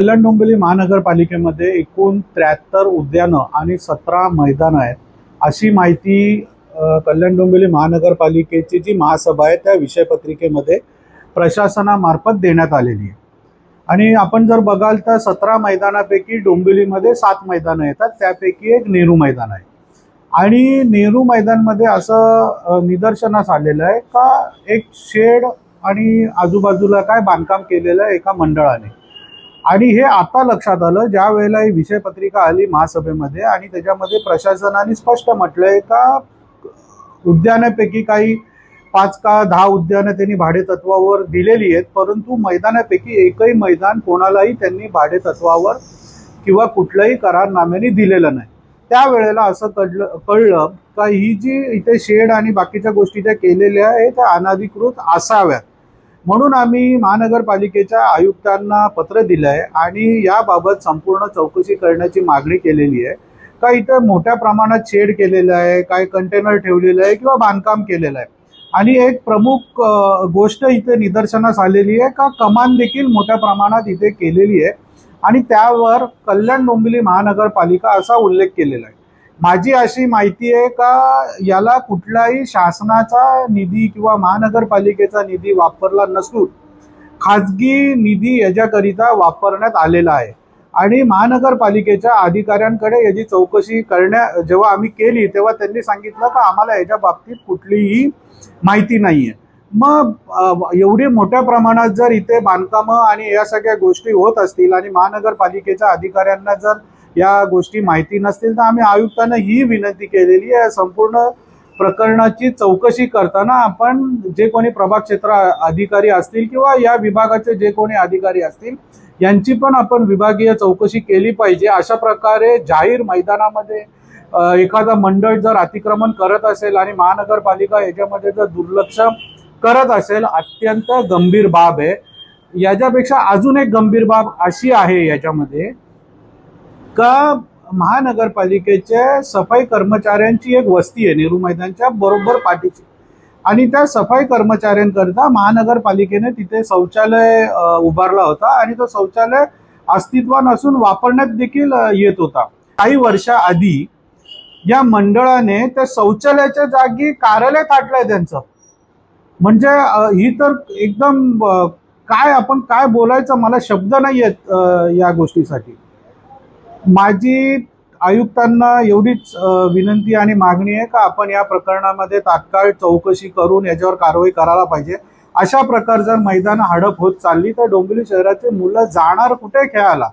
कल्याण डोंबिवली महानगरपालिकेमध्ये एकूण 73 उद्यानं आणि 17 मैदानं आहेत अशी माहिती कल्याण डोंबिवली महानगरपालिकेची जी महासभा आहे त्या विषयपत्रिकेमध्ये प्रशासनामार्फत देण्यात आलेली आहे। आणि आपण जर बघाल तर 17 मैदानापैकी डोंबिवलीमध्ये 7 मैदानं येतात, त्यापैकी एक नेहरू मैदान आहे। आणि नेहरू मैदानमध्ये असं निदर्शनास आलेलं आहे का एक शेड आणि आजूबाजूला काय बांधकाम केलेलं आहे एका मंडळाने। आणि हे आता लक्षात आलं ज्या वेळेला ही विषयपत्रिका आली महासभेमध्ये आणि त्याच्यामध्ये प्रशासनाने स्पष्ट म्हटलंय का उद्यानापैकी काही 5 का 10 उद्यानं त्यांनी भाडेतत्वावर दिलेली आहेत, परंतु मैदानापैकी एकही मैदान कोणालाही त्यांनी भाडेतत्वावर किंवा कुठल्याही करारनाम्याने दिलेलं नाही। त्यावेळेला असं कळलं का ही जी इथे शेड आणि बाकीच्या गोष्टी ज्या केलेल्या आहेत त्या अनधिकृत असाव्यात, म्हणून आम्ही महानगरपालिकेच्या आयुक्तांना पत्र दिलं आहे आणि याबाबत संपूर्ण चौकशी करण्याची मागणी केलेली आहे का इथं मोठ्या प्रमाणात शेड केलेलं आहे, काय कंटेनर ठेवलेलं आहे किंवा बांधकाम केलेलं आहे। आणि एक प्रमुख गोष्ट इथे निदर्शनास आलेली आहे का कमान देखील मोठ्या प्रमाणात इथे केलेली आहे आणि त्यावर कल्याण डोंबिवली महानगरपालिका असा उल्लेख केलेला आहे। माझी अशी माहिती आहे का याला कुठलाही शासनाचा निधी किंवा महानगरपालिकेचा निधी वापरला नसून खाजगी निधी याच्याकरिता वापरण्यात आलेला आहे। आणि महानगरपालिकेच्या अधिकाऱ्यांकडे याची चौकशी जेव्हा आम्ही केली तेव्हा त्यांनी सांगितलं का आम्हाला याच्या बाबतीत कुठलीही माहिती नाहीये। मग एवढी मोठ्या प्रमाणात जर इथे बांधकामं आणि या सगळ्या गोष्टी होत असतील आणि महानगरपालिकेच्या अधिकाऱ्यांना जर या गोष्टी माहिती नसतील तर आम्ही आयुक्तांना ही विनंती केलेली आहे संपूर्ण प्रकरणाची चौकशी करताना आपण जे कोणी प्रभाग क्षेत्र अधिकारी असतील किंवा या विभागाचे जे कोणी अधिकारी असतील यांची पण आपण विभागीय चौकशी केली पाहिजे। अशा प्रकारे जाहीर मैदानामध्ये एखादा मंडळ जर अतिक्रमण करत असेल आणि महानगरपालिका याच्यामध्ये जर दुर्लक्ष करत असेल अत्यंत गंभीर बाब आहे। याच्यापेक्षा अजून एक गंभीर बाब अशी आहे याच्यामध्ये का महानगरपालिकेच्या सफाई कर्मचाऱ्यांची एक वस्ती आहे नेहरू मैदानच्या बरोबर पाठीची आणि त्या सफाई कर्मचाऱ्यांकरता महानगरपालिकेने तिथे शौचालय उभारला होता आणि तो शौचालय अस्तित्वात नसून वापरण्यात देखील येत होता। काही वर्षाआधी या मंडळाने त्या शौचालयाच्या जागी कार्यालय थाटलंय त्यांचं। म्हणजे ही तर एकदम आपण काय बोलायचं मला शब्द नाही आहेत या गोष्टीसाठी। माझी आयुक्तांना एवढीच विनंती आणि मागणी आहे का आपण या प्रकरणामध्ये तात्काळ चौकशी करून याच्यावर कारवाई करायला पाहिजे। अशा प्रकार जर मैदान हडप होत चालली तर डोंबिवली शहराचे मुलं जाणार कुठे खेळायला।